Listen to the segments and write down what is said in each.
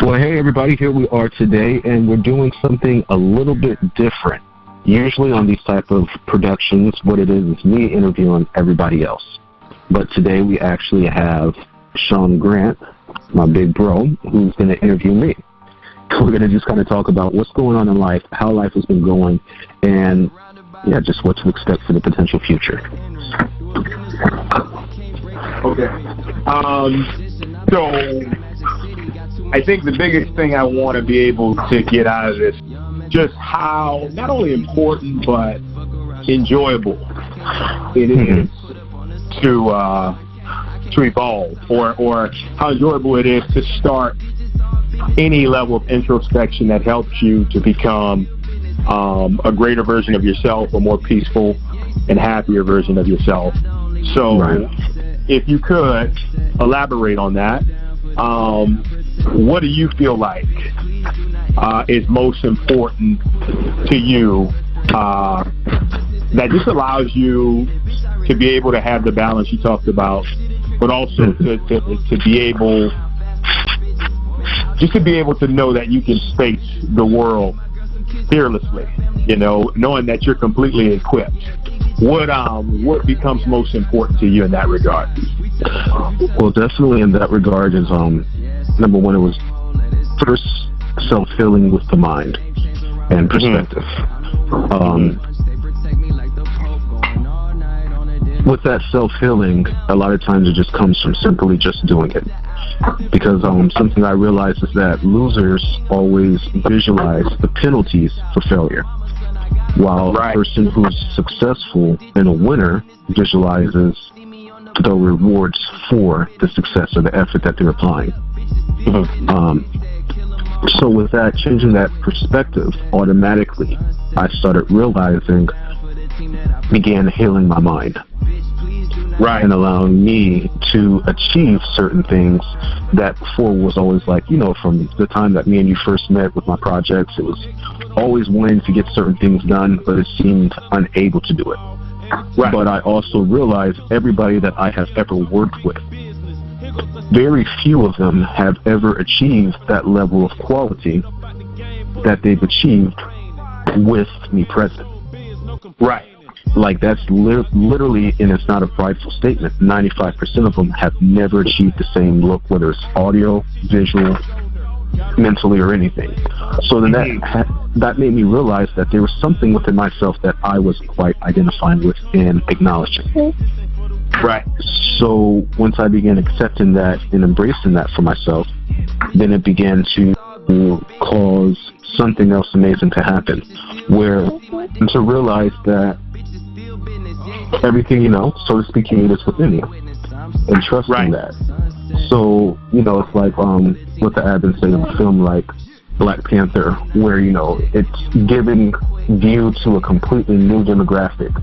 Well, hey everybody, here we are today, and we're doing something a little bit different. Usually on these type of productions, what it is me interviewing everybody else. But today we actually have Shaun Grant, my big bro, who's going to interview me. We're going to just kind of talk about what's going on in life, how life has been going, and yeah, just what to expect for the potential future. Okay. So I think the biggest thing I want to be able to get out of this, just how not only important but enjoyable it is to evolve, or how enjoyable it is to start any level of introspection that helps you to become a greater version of yourself, a more peaceful and happier version of yourself. So if you could elaborate on that, what do you feel like is most important to you that just allows you to be able to have the balance you talked about, but also to be able to know that you can face the world fearlessly, you know, knowing that you're completely equipped. What becomes most important to you in that regard? Well, definitely in that regard is number one, it was first self-healing with the mind and perspective. With that self-healing, a lot of times it just comes from simply just doing it. Because something I realized is that losers always visualize the penalties for failure, while a person who's successful and a winner visualizes the rewards for the success or the effort that they're applying. So with that, changing that perspective, automatically I started realizing, began healing my mind. And allowing me to achieve certain things that before was always like, you know, from the time that me and you first met with my projects, it was always wanting to get certain things done, but it seemed unable to do it. But I also realized everybody that I have ever worked with, very few of them have ever achieved that level of quality that they've achieved with me present. Like, that's literally, and it's not a prideful statement, 95% of them have never achieved the same look, whether it's audio, visual, mentally, or anything. So then that made me realize that there was something within myself that I wasn't quite identifying with and acknowledging. So once I began accepting that and embracing that for myself, then it began to cause something else amazing to happen, and to realize that everything, you know, so to speak, is within you, and trusting that. So, you know, it's like what the ad been saying in a film like Black Panther, where, you know, it's giving view to a completely new demographic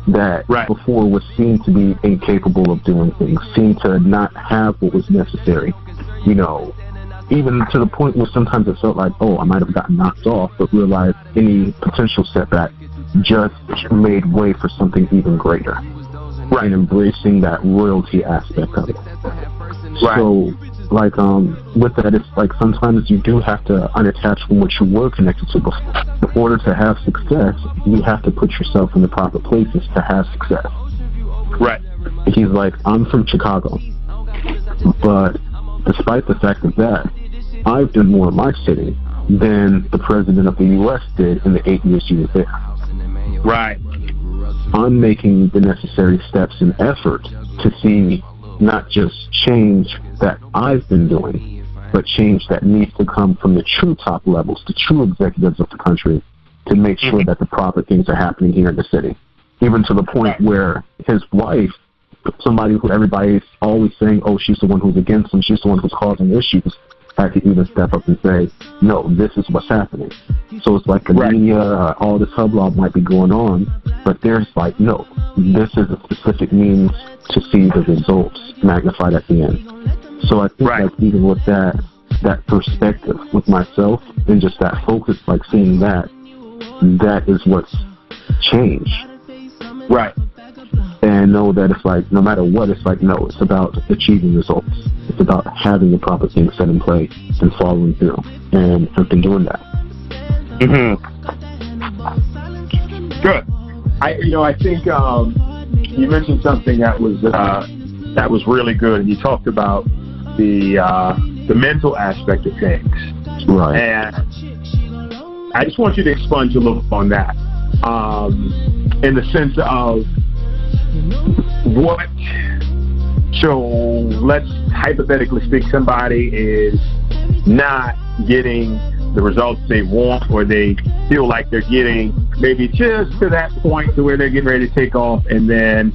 that before was seen to be incapable of doing things, seemed to not have what was necessary, you know, even to the point where sometimes it felt like, oh, I might have gotten knocked off, but realized any potential setback just made way for something even greater. And embracing that royalty aspect of it. So, like, with that, it's like sometimes you do have to unattach from what you were connected to before. In order to have success, you have to put yourself in the proper places to have success. He's like, I'm from Chicago, but despite the fact of that, I've done more in my city than the president of the U.S. did in the 8 years he was there. I'm making the necessary steps and effort to see not just change that I've been doing, but change that needs to come from the true top levels, the true executives of the country, to make sure that the proper things are happening here in the city. Even to the point where his wife, somebody who everybody's always saying, oh, she's the one who's against him, she's the one who's causing issues, had to even step up and say, no, this is what's happening. So it's like the media, all this hubbub might be going on, but there's like, no, this is a specific means to see the results magnified at the end. So I think like even with that perspective with myself and just that focus, like seeing that is what's changed. and know that it's like, no matter what, it's like, no, it's about achieving results. It's about having the proper things set in play and following through. And I've been doing that. Good. I think you mentioned something that was really good, and you talked about the mental aspect of things. Right. And I just want you to expunge a little on that, in the sense of what. So let's hypothetically speak, somebody is not getting the results they want, or they feel like they're getting maybe just to that point to where they're getting ready to take off, and then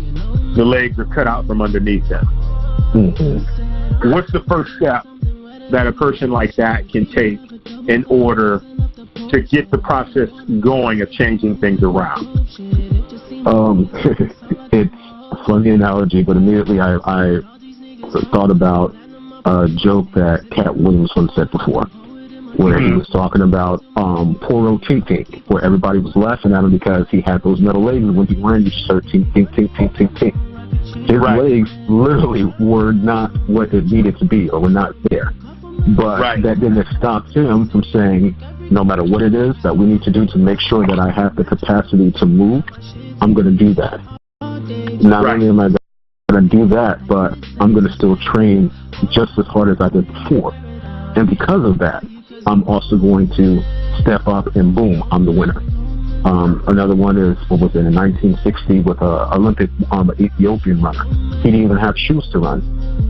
the legs are cut out from underneath them. What's the first step that a person like that can take in order to get the process going of changing things around? It's a funny analogy, but immediately I thought about a joke that Cat Williams once said before, where he was talking about poor old Tink Tink, where everybody was laughing at him because he had those metal legs, and when he ran, you just heard Tink Tink Tink Tink Tink Tink. His legs literally were not what it needed to be, or were not there. But that didn't stop him from saying, no matter what it is that we need to do to make sure that I have the capacity to move, I'm going to do that. Not only am I going to do that, but I'm going to still train just as hard as I did before. And because of that, I'm also going to step up, and boom, I'm the winner. Another one is, what was it, in 1960 with an Olympic Ethiopian runner. He didn't even have shoes to run.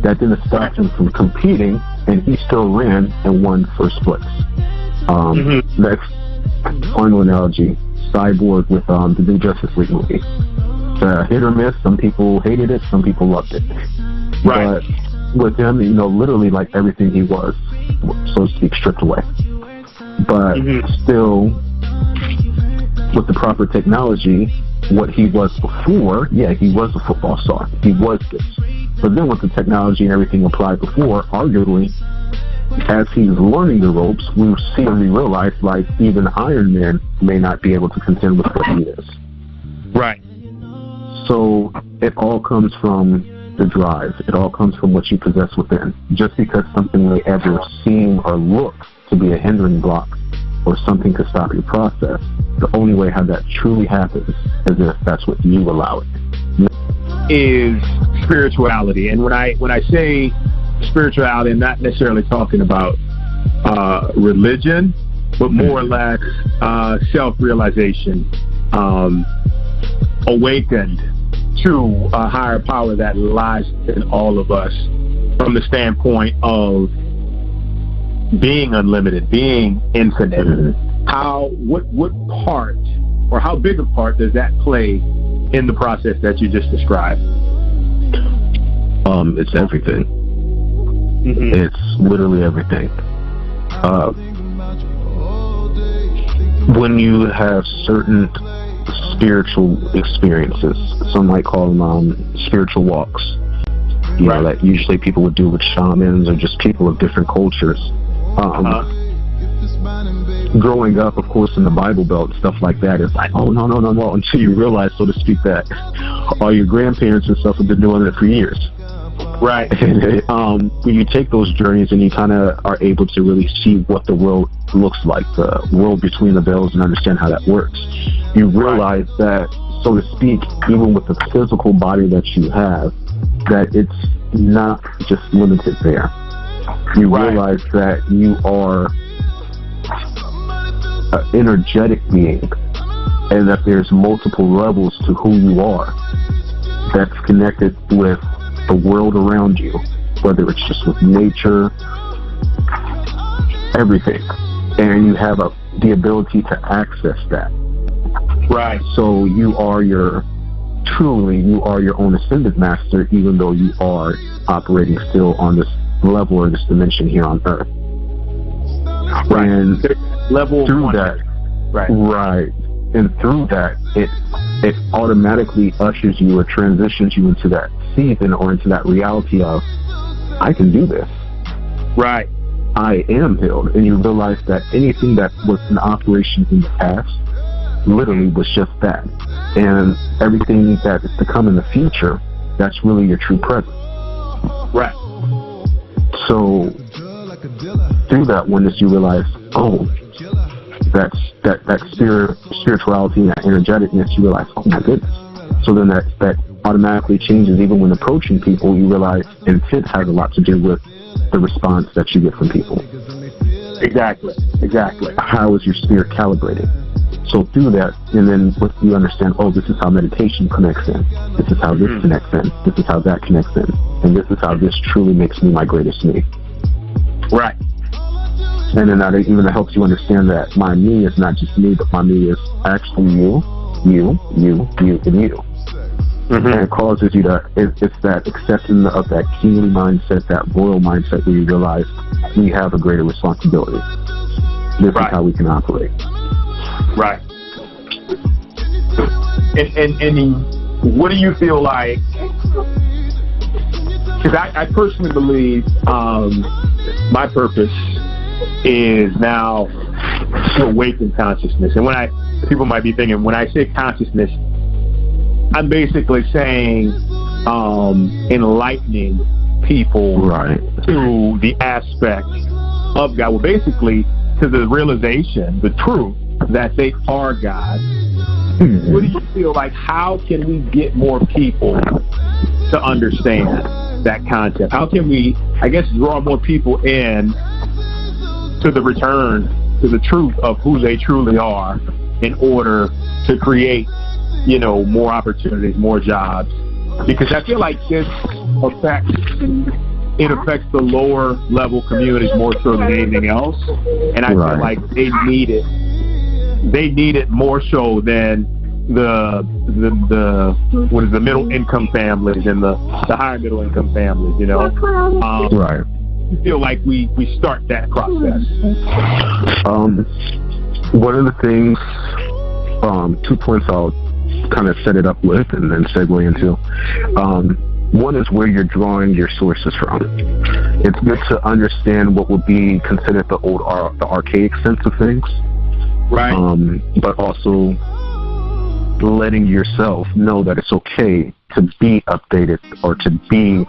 That didn't stop him from competing, and he still ran and won first place. That's final analogy. Cyborg with the new Justice League movie. Hit or miss. Some people hated it, some people loved it. But with him, literally like everything he was, so to speak, stripped away. But still, with the proper technology, what he was before, he was a football star. He was this. But then with the technology and everything applied before, arguably, as he's learning the ropes, we see and we realize, like, even Iron Man may not be able to contend with what he is. Right. So it all comes from the drive. It all comes from what you possess within. Just because something may ever seem or look to be a hindering block, or something could stop your process, the only way how that truly happens is if that's what you allow it. Is spirituality. And when I say spirituality, I'm not necessarily talking about religion, but more or less self-realization, awakened to a higher power that lies in all of us, from the standpoint of being unlimited, being infinite. What part, or how big a part does that play in the process that you just described? It's everything. It's literally everything. When you have certain spiritual experiences, some might call them spiritual walks, you know, that usually people would do with shamans or just people of different cultures. Growing up, of course, in the Bible Belt, stuff like that, it's like, oh, no, until you realize, so to speak, that all your grandparents and stuff have been doing it for years. Right. And when you take those journeys and you kind of are able to really see what the world looks like, the world between the veils, and understand how that works, you realize that, so to speak, even with the physical body that you have, that it's not just limited there. You realize that you are an energetic being, and that there's multiple levels to who you are that's connected with the world around you, whether it's just with nature, everything, and you have the ability to access that. Right. So you are your own ascended master, even though you are operating still on this level or this dimension here on Earth. Right. And level through one. that, right. And through that, it automatically ushers you or transitions you into that season or into that reality of, I can do this. Right. I am healed. And you realize that anything that was in operation in the past literally was just that. and everything that is to come in the future, that's really your true present. Right. So through that oneness, you realize, oh, that spirituality and that energeticness, you realize, oh my goodness. So then that automatically changes. Even when approaching people, you realize intent has a lot to do with the response that you get from people. Exactly. How is your spirit calibrated? So through that, and then you understand, oh, this is how meditation connects in. This is how this connects in. This is how that connects in. And this is how this truly makes me my greatest me. Right. And then that even helps you understand that my me is not just me, but my me is actually you, and you. And it causes you to, it's that acceptance of that kingly mindset, that royal mindset, where you realize we have a greater responsibility. This is how we can operate. Right. And what do you feel like? Because I personally believe my purpose is now to awaken consciousness. And people might be thinking, when I say consciousness, I'm basically saying enlightening people to the aspect of God. Well, basically to the realization, the truth that they are God. What do you feel like? How can we get more people to understand that concept? How can we, I guess, draw more people in to the return to the truth of who they truly are in order to create, more opportunities, more jobs? Because I feel like this affects the lower level communities more so than anything else. And I feel like they need it. They need it more so than the middle income families and the higher middle income families, You feel like we start that process. One of the things, 2 points I'll kind of set it up with and then segue into. One is where you're drawing your sources from. It's good to understand what would be considered the archaic sense of things. Right. But also letting yourself know that it's okay to be updated or to be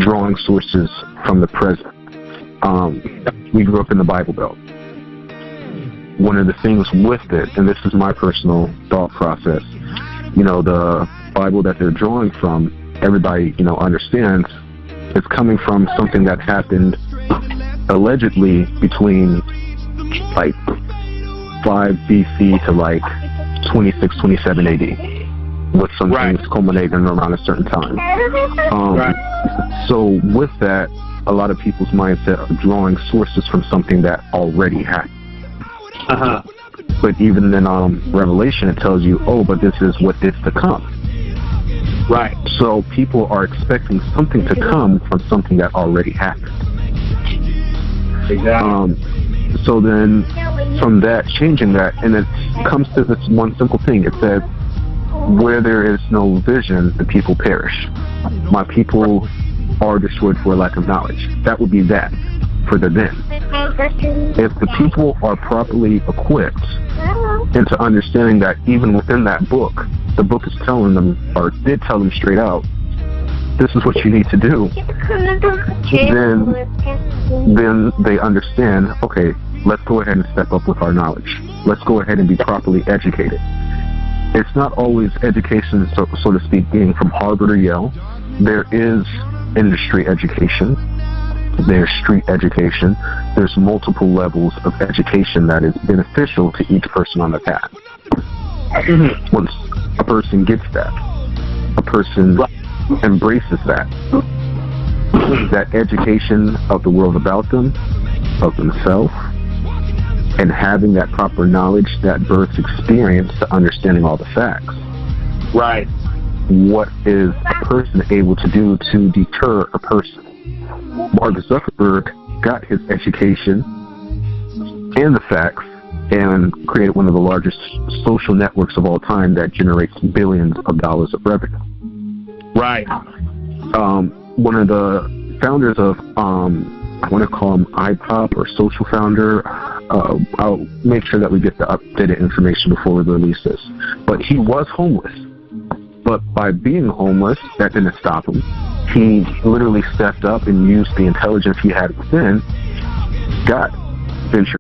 drawing sources from the present. We grew up in the Bible Belt. One of the things with it, and this is my personal thought process, the Bible that they're drawing from, everybody, understands it's coming from something that happened allegedly between 5 BC to 26, 27 AD, with some things culminating around a certain time. So with that, a lot of people's mindset of drawing sources from something that already happened. But even in Revelation, it tells you, but this is what is to come. Right. So people are expecting something to come from something that already happened. Exactly. So then, from that, changing that, and it comes to this one simple thing. It says, where there is no vision, the people perish. My people are destroyed for lack of knowledge. That would be that for the then. If the people are properly equipped into understanding that even within that book, the book is telling them, or did tell them straight out, this is what you need to do, then they understand, okay, let's go ahead and step up with our knowledge. Let's go ahead and be properly educated. It's not always education, so to speak, being from Harvard or Yale. There is industry education. There's street education. There's multiple levels of education that is beneficial to each person on the path. Once a person gets that, a person embraces that education of the world about them, of themselves, and having that proper knowledge that births experience to understanding all the facts. Right. What is a person able to do to deter a person? Mark Zuckerberg got his education and the facts and created one of the largest social networks of all time that generates billions of dollars of revenue. Right. One of the founders of, I want to call him iPop or social founder, I'll make sure that we get the updated information before we release this. But he was homeless. But by being homeless, that didn't stop him. He literally stepped up and used the intelligence he had within, got venture